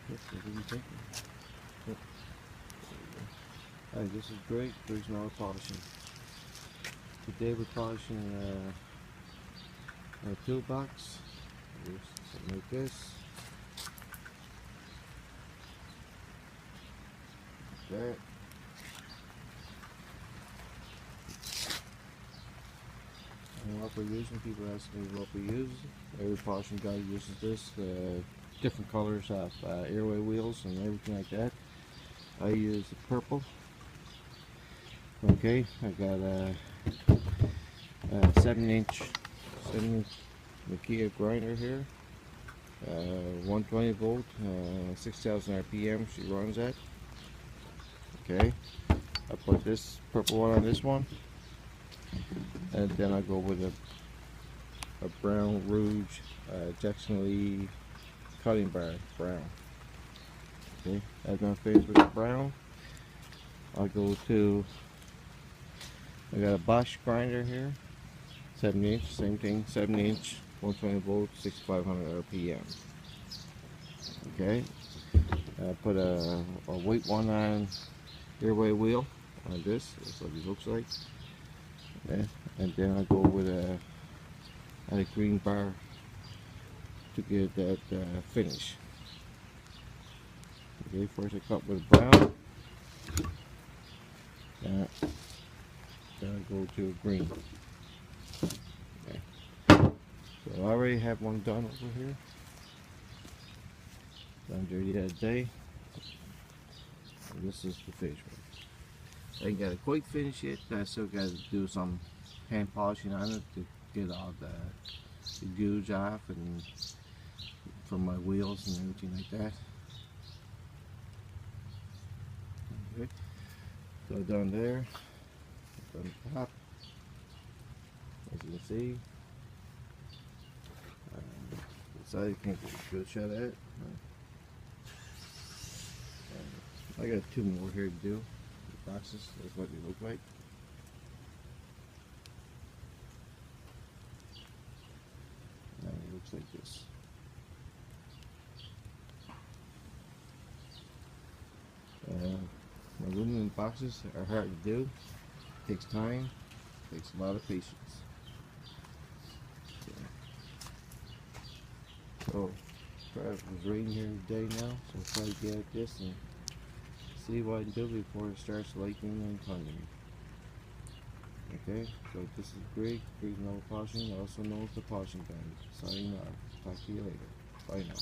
Yes, what do you think? Yep. Alright, this is great. There's no polishing. Today we're polishing our toolbox. There's something like this. Like that. And what we're using, people ask me what we use. Every polishing guy uses this. Different colors of airway wheels and everything like that. I use the purple. Okay, I got a 7-inch Nokia grinder here. 120 volt, 6,000 RPM she runs at. Okay, I put this purple one on this one, and then I go with a brown rouge Jackson Lee cutting bar brown. Okay, as my favorite brown, I go to, I got a Bosch grinder here, 7-inch, same thing, 7-inch, 120 volt, 6,500 RPM. Okay, I put a weight one on airway wheel on this. That's what it looks like. Okay, and then I go with a green bar to get that finish. Okay, first I cut with brown, then I go to a green. Okay. So I already have one done over here. Done there the other day. And this is the finished one. I ain't got it quite finished yet. I still got to do some hand polishing on it to get all the goods off and from my wheels and everything like that. Okay. So done there, done the top, as you can see. The side you can't get a good shot at it. I got 2 more here to do. The boxes, that's what they look like. And it looks like this. Aluminum boxes are hard to do. Takes time. Takes a lot of patience. So it was raining here today now, so I'll try to get at this and see what I can do before it starts lightning and thundering. Okay, so this is Greg no polishing, also known as the polishing guy. Signing off. Talk to you later. Bye now.